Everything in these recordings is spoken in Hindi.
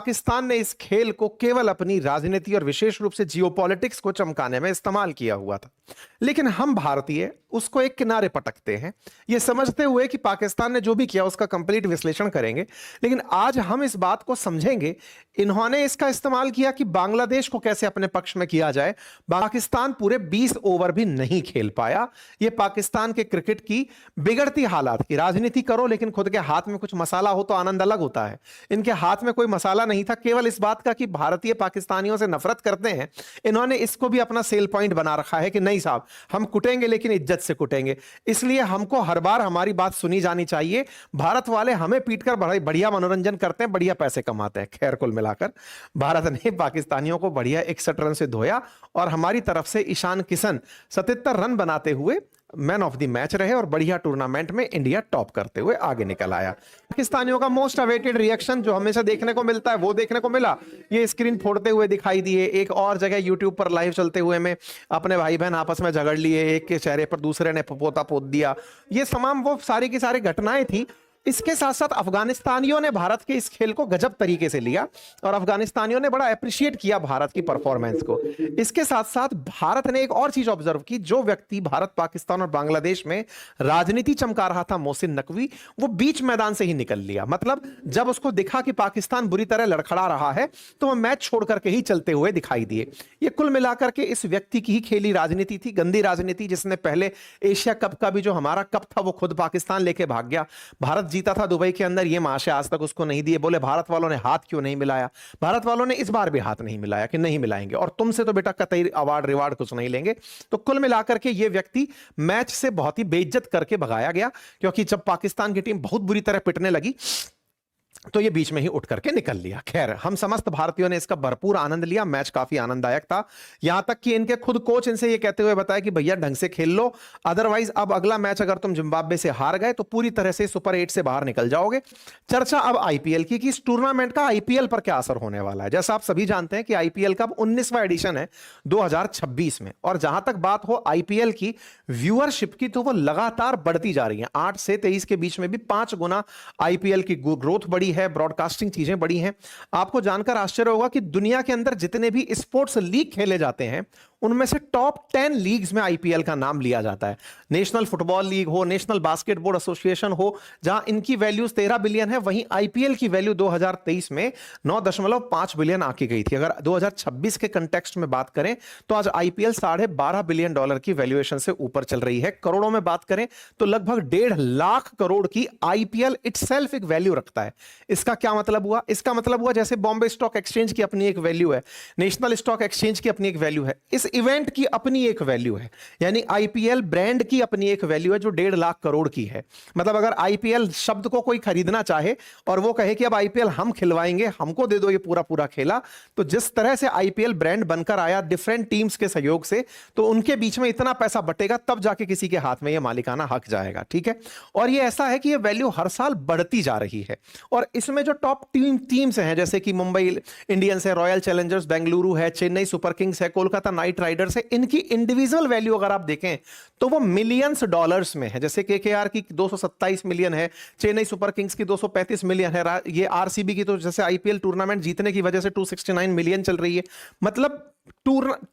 पाकिस्तान ने इस खेल को केवल अपनी राजनीति और विशेष रूप से जियोपॉलिटिक्स को चमकाने में इस्तेमाल किया हुआ था, लेकिन हम भारतीय उसको एक किनारे पटकते हैं, ये समझते हुए कि पाकिस्तान ने जो भी किया उसका कंप्लीट विश्लेषण करेंगे। लेकिन आज हम इस बात को समझेंगे, इन्होंने इसका इस्तेमाल किया कि बांग्लादेश को कैसे अपने पक्ष में किया जाए। पाकिस्तान पूरे 20 ओवर भी नहीं खेल पाया। यह पाकिस्तान के क्रिकेट की बिगड़ती हालात की राजनीति करो, लेकिन खुद के हाथ में कुछ मसाला हो तो आनंद अलग होता है। इनके हाथ में कोई मसाला नहीं था, केवल इस बात का कि भारतीय पाकिस्तानियों से नफरत करते हैं। इन्होंने इसको भी अपना सेल पॉइंट बना रखा है कि नहीं साहब, हम कुटेंगे लेकिन इज्जत से कुटेंगे। इसलिए हमको हर बार हमारी बात सुनी जानी चाहिए। भारत वाले हमें पीटकर बढ़िया मनोरंजन करते हैं, बढ़िया पैसे कमाते हैं। खैर, कुल मिलाकर भारत ने पाकिस्तानियों को बढ़िया 61 रन से धोया और हमारी तरफ से ईशान किशन 77 रन बनाते हुए मैन ऑफ द मैच रहे और बढ़िया टूर्नामेंट में इंडिया टॉप करते हुए आगे निकल आया। पाकिस्तानियों का मोस्ट अवेटेड रिएक्शन जो हमेशा देखने को मिलता है वो देखने को मिला। ये स्क्रीन फोड़ते हुए दिखाई दिए, एक और जगह यूट्यूब पर लाइव चलते हुए में अपने भाई बहन आपस में झगड़ लिए, एक के चेहरे पर दूसरे ने पोता पोत दिया। ये तमाम वो सारी की सारी घटनाएं थी। इसके साथ साथ अफगानिस्तानियों ने भारत के इस खेल को गजब तरीके से लिया और अफगानिस्तानियों ने बड़ा अप्रिशिएट किया भारत की परफॉर्मेंस को। इसके साथ साथ भारत ने एक और चीज ऑब्जर्व की, जो व्यक्ति भारत, पाकिस्तान और बांग्लादेश में राजनीति चमका रहा था, मोहसिन नकवी, वो बीच मैदान से ही निकल लिया। मतलब जब उसको दिखा कि पाकिस्तान बुरी तरह लड़खड़ा रहा है तो वह मैच छोड़ करके ही चलते हुए दिखाई दिए। ये कुल मिलाकर के इस व्यक्ति की ही खेली राजनीति थी, गंदी राजनीति, जिसने पहले एशिया कप का भी जो हमारा कप था वो खुद पाकिस्तान लेके भाग गया। भारत जीता था दुबई के अंदर, ये माशे आज तक उसको नहीं दिए। बोले भारत वालों ने हाथ क्यों नहीं मिलाया? भारत वालों ने इस बार भी हाथ नहीं मिलाया कि नहीं मिलाएंगे और तुमसे तो बेटा कतई अवार्ड रिवार्ड कुछ नहीं लेंगे। तो कुल मिलाकर के ये व्यक्ति मैच से बहुत ही बेइज्जत करके भगाया गया, क्योंकि जब पाकिस्तान की टीम बहुत बुरी तरह पिटने लगी तो ये बीच में ही उठ करके निकल लिया। खैर, हम समस्त भारतीयों ने इसका भरपूर आनंद लिया। मैच काफी आनंददायक था, यहां तक कि इनके खुद कोच इनसे ये कहते हुए बताया कि भैया ढंग से खेल लो, अदरवाइज अब अगला मैच अगर तुम जिम्बाब्वे से हार गए तो पूरी तरह से सुपर 8 से बाहर निकल जाओगे। चर्चा अब आईपीएल की कि इस टूर्नामेंट का आईपीएल पर क्या असर होने वाला है। जैसा आप सभी जानते हैं कि आईपीएल का 19वां एडिशन है 2026 में, और जहां तक बात हो आईपीएल की व्यूअरशिप की तो वो लगातार बढ़ती जा रही है। 8 से 23 के बीच में भी 5 गुना आईपीएल की ग्रोथ बढ़ी है, ब्रॉडकास्टिंग चीजें बड़ी हैं। आपको जानकर आश्चर्य होगा कि दुनिया के अंदर जितने भी स्पोर्ट्स लीग खेले जाते हैं उनमें से टॉप 10 लीग्स में आईपीएल का नाम लिया जाता है। नेशनल फुटबॉल लीग हो, नेशनल बास्केटबॉल एसोसिएशन हो, जहां इनकी वैल्यूज 13 बिलियन है, वहीं आईपीएल की वैल्यू 2023 में 9.5 बिलियन आकी गई थी। अगर 2026 के कंटेक्स्ट में बात करें तो आज आईपीएल $12.5 बिलियन की वैल्यूएशन से ऊपर चल रही है। करोड़ों में बात करें तो लगभग 1.5 लाख करोड़ की आईपीएल इटसेल्फ एक वैल्यू रखता है। इसका क्या मतलब हुआ? इसका मतलब हुआ जैसे बॉम्बे स्टॉक एक्सचेंज की अपनी एक वैल्यू है, नेशनल स्टॉक एक्सचेंज की अपनी एक वैल्यू है, इस इवेंट की अपनी एक वैल्यू है। यानी आईपीएल ब्रांड की अपनी एक वैल्यू है जो 1.5 लाख करोड़ की है। मतलब अगर आईपीएल शब्द को कोई खरीदना चाहे और वो कहे कि अब आईपीएल हम खिलवाएंगे, हमको दे दो ये पूरा पूरा खेला, तो जिस तरह से आईपीएल ब्रांड बनकर आया डिफरेंट टीम्स के सहयोग से, तो उनके बीच में इतना पैसा बटेगा तब जाके किसी के हाथ में ये मालिकाना हक जाएगा। ठीक है, और ये ऐसा है कि ये वैल्यू हर साल बढ़ती जा रही है। और इसमें जो टॉप टीम्स हैं जैसे कि मुंबई इंडियंस है, रॉयल चैलेंजर्स बेंगलुरु है, चेन्नई सुपर किंग्स है, कोलकाता नाइट राइडर्स है, इनकी इंडिविजुअल वैल्यू अगर आप देखें तो वो मिलियंस डॉलर्स में है। जैसे केकेआर की 227 मिलियन है, चेन्नई सुपर किंग्स की 235 मिलियन है, ये आरसीबी की तो जैसे आईपीएल टूर्नामेंट जीतने की वजह से 269 मिलियन चल रही है। मतलब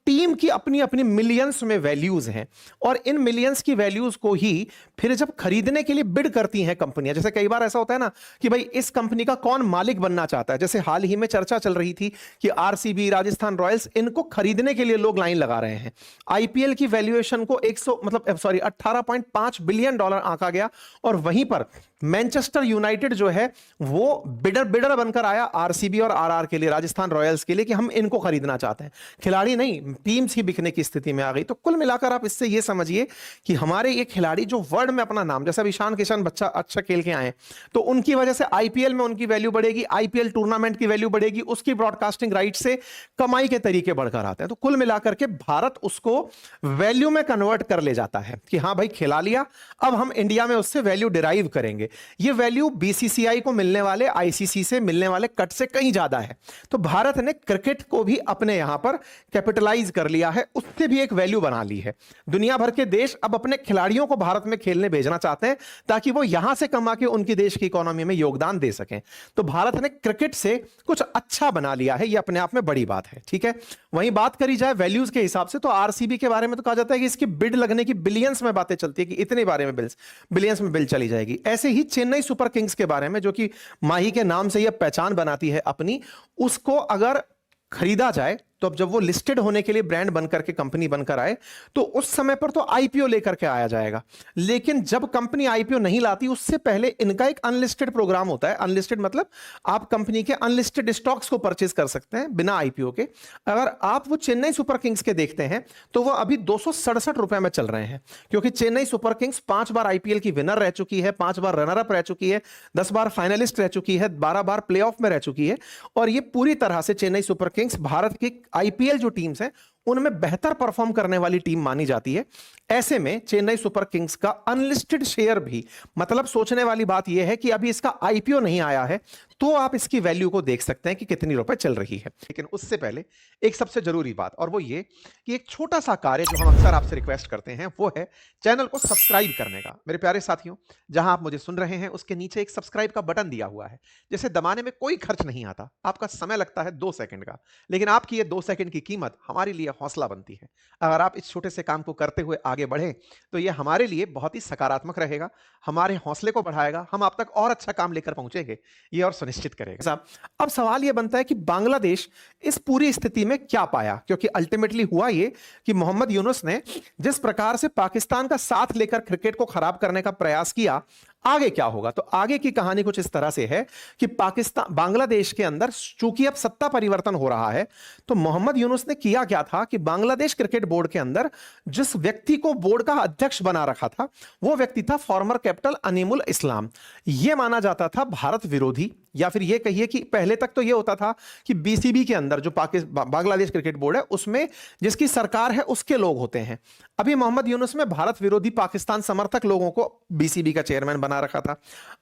टीम की अपनी अपनी मिलियंस में वैल्यूज हैं, और इन मिलियंस की वैल्यूज को ही फिर जब खरीदने के लिए बिड करती हैं कंपनियां, जैसे कई बार ऐसा होता है ना कि भाई इस कंपनी का कौन मालिक बनना चाहता है। जैसे हाल ही में चर्चा चल रही थी कि आरसीबी, राजस्थान रॉयल्स, इनको खरीदने के लिए लोग लाइन लगा रहे हैं। आईपीएल की वैल्यूएशन को 18.5 बिलियन डॉलर आंका गया, और वहीं पर मैनचेस्टर यूनाइटेड जो है वो बिडर बनकर आया आरसीबी और आरआर के लिए, राजस्थान रॉयल्स के लिए, कि हम इनको खरीदना चाहते हैं। खिलाड़ी नहीं, टीम्स ही बिकने की स्थिति में आ गई। तो कुल मिलाकर आप इससे ये समझिए कि हमारे ये खिलाड़ी जो वर्ल्ड में अपना नाम, जैसे ईशान किशन बच्चा अच्छा खेल के आए, तो उनकी वजह से आईपीएल में उनकी वैल्यू बढ़ेगी, आईपीएल टूर्नामेंट की वैल्यू बढ़ेगी, उसकी ब्रॉडकास्टिंग राइट से कमाई के तरीके बढ़कर आते हैं। तो कुल मिलाकर के भारत उसको वैल्यू में कन्वर्ट कर ले जाता है कि हाँ भाई खिला लिया, अब हम इंडिया में उससे वैल्यू डिराइव करेंगे। ये वैल्यू बीसीसीआई को मिलने वाले, आईसीसी से मिलने वाले कट से कहीं ज्यादा है। तो भारत ने क्रिकेट को भी अपने यहां पर कैपिटलाइज कर लिया है, उससे भी एक वैल्यू बना ली है। दुनिया भर के देश अब अपने खिलाड़ियों को भारत में खेलने भेजना चाहते हैं ताकि वो यहां से कमा के उनकी देश की इकोनॉमी में योगदान दे सकें। तो भारत ने क्रिकेट से कुछ अच्छा बना लिया है, ये अपने आप में बड़ी बात है। ठीक है, वहीं बात करी जाए वैल्यूज के हिसाब से तो आरसीबी के बारे में तो कहा जाता है कि इसकी बिड लगने की बिलियंस में बातें चलती है कि इतने बारे में बिलियंस में बिल चली जाएगी। ऐसे ही चेन्नई सुपर किंग्स के बारे में, जो कि माही के नाम से यह पहचान बनाती है अपनी, उसको अगर खरीदा जाए तो अब जब वो लिस्टेड होने के लिए ब्रांड बनकर के कंपनी बनकर आए तो उस समय पर तो आईपीओ लेकर के आया जाएगा। लेकिन जब कंपनी आईपीओ नहीं लाती उससे पहले इनका एक अनलिस्टेड प्रोग्राम होता है। अनलिस्टेड मतलब आप कंपनी के अनलिस्टेड स्टॉक्स को परचेज कर सकते हैं बिना आईपीओ के। अगर आप वो चेन्नई सुपर किंग्स के देखते हैं तो वो अभी 267 रुपए में चल रहे हैं, क्योंकि चेन्नई सुपर किंग्स 5 बार आईपीएल की विनर रह चुकी है, 5 बार रनर अप रह चुकी है, 10 बार फाइनलिस्ट रह चुकी है, 12 बार प्लेऑफ में रह चुकी है। और ये पूरी तरह से चेन्नई सुपर किंग्स भारत की आईपीएल जो टीम्स हैं उनमें बेहतर परफॉर्म करने वाली टीम मानी जाती है। ऐसे में चेन्नई सुपर किंग्स का अनलिस्टेड शेयर भी, मतलब सोचने वाली बात यह है कि अभी इसका आईपीओ नहीं आया है तो आप इसकी वैल्यू को देख सकते हैं कि कितनी रुपए चल रही है। लेकिन उससे पहले एक सबसे जरूरी बात, और वो ये कि एक छोटा सा कार्य जो हम अक्सर आपसे रिक्वेस्ट करते हैं वो है चैनल को सब्सक्राइब करने का। मेरे प्यारे साथियों, जहां आप मुझे सुन रहे हैं उसके नीचे एक सब्सक्राइब का बटन दिया हुआ है, जिसे दबाने में कोई खर्च नहीं आता, आपका समय लगता है 2 सेकंड का, लेकिन आपकी ये 2 सेकंड की कीमत हमारे लिए हौसला बनती है। अगर आप इस छोटे से काम को करते हुए आगे बढ़े तो ये हमारे लिए बहुत ही सकारात्मक रहेगा, हमारे हौसले को बढ़ाएगा, हम आप तक और अच्छा काम लेकर पहुंचेंगे ये और सुनिश्चित करेगा। साहब, अब सवाल यह बनता है कि बांग्लादेश इस पूरी स्थिति में क्या पाया, क्योंकि अल्टीमेटली हुआ ये कि मोहम्मद यूनुस ने जिस प्रकार से पाकिस्तान का साथ लेकर क्रिकेट को खराब करने का प्रयास किया, आगे क्या होगा। तो आगे की कहानी कुछ इस तरह से है कि पाकिस्तान, बांग्लादेश के अंदर चूंकि अब सत्ता परिवर्तन हो रहा है, तो मोहम्मद यूनुस ने किया क्या था कि बांग्लादेश क्रिकेट बोर्ड के अंदर जिस व्यक्ति को बोर्ड का अध्यक्ष बना रखा था वो व्यक्ति था फॉर्मर कैप्टन अनीमुल इस्लाम। यह माना जाता था भारत विरोधी, या फिर यह कहिए कि पहले तक तो यह होता था कि बीसीबी के अंदर जो बांग्लादेश क्रिकेट बोर्ड है उसमें जिसकी सरकार है उसके लोग होते हैं। अभी मोहम्मद यूनुस में भारत विरोधी पाकिस्तान समर्थक लोगों को बीसीबी का चेयरमैन बना रखा था।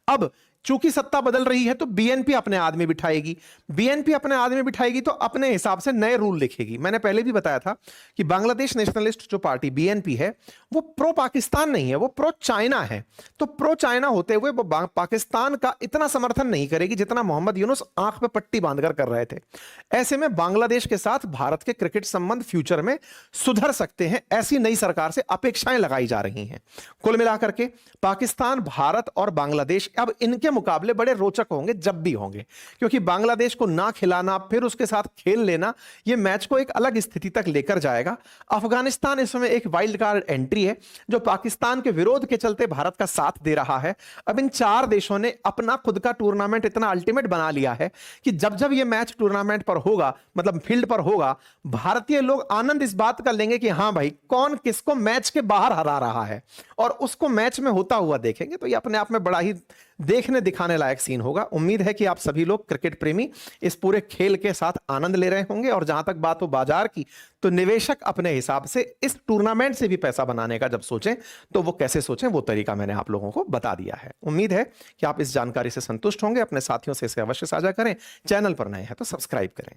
अब चूंकि सत्ता बदल रही है तो बीएनपी अपने आदमी बिठाएगी, बीएनपी अपने आदमी बिठाएगी तो अपने हिसाब से नए रूल लिखेगी। मैंने पहले भी बताया था कि बांग्लादेश नेशनलिस्ट जो पार्टी बीएनपी है वो प्रो पाकिस्तान नहीं है, वो प्रो चाइना है। तो प्रो चाइना होते हुए वो पाकिस्तान का इतना समर्थन नहीं करेगी जितना मोहम्मद यूनुस आंख पे पट्टी बांधकर कर रहे थे। ऐसे में बांग्लादेश के साथ भारत के क्रिकेट संबंध फ्यूचर में सुधर सकते हैं, ऐसी नई सरकार से अपेक्षाएं लगाई जा रही हैं। कुल मिलाकर के पाकिस्तान, भारत और बांग्लादेश अब इनके मुकाबले बड़े रोचक होंगे जब भी होंगे, क्योंकि बांग्लादेश को ना खिलाना फिर उसके साथ खेल लेना यह मैच को एक अलग स्थिति तक लेकर जाएगा। अफगानिस्तान इसमें एक वाइल्ड कार्ड एंट्री है जो पाकिस्तान के विरोध के चलते भारत का साथ दे रहा है। अब इन 4 देशों ने अपना खुद का टूर्नामेंट इतना अल्टीमेट बना लिया है कि जब जब यह मैच टूर्नामेंट पर होगा, मतलब फील्ड पर होगा, भारतीय लोग आनंद इस बात का लेंगे कि हां भाई कौन किसको मैच के बाहर हरा रहा है और उसको मैच में होता हुआ देखेंगे। तो यह अपने आप में बड़ा ही देखने दिखाने लायक सीन होगा। उम्मीद है कि आप सभी लोग क्रिकेट प्रेमी इस पूरे खेल के साथ आनंद ले रहे होंगे। और जहां तक बात हो बाजार की, तो निवेशक अपने हिसाब से इस टूर्नामेंट से भी पैसा बनाने का जब सोचें तो वो कैसे सोचें, वो तरीका मैंने आप लोगों को बता दिया है। उम्मीद है कि आप इस जानकारी से संतुष्ट होंगे। अपने साथियों से इसे अवश्य साझा करें। चैनल पर नए हैं तो सब्सक्राइब करें।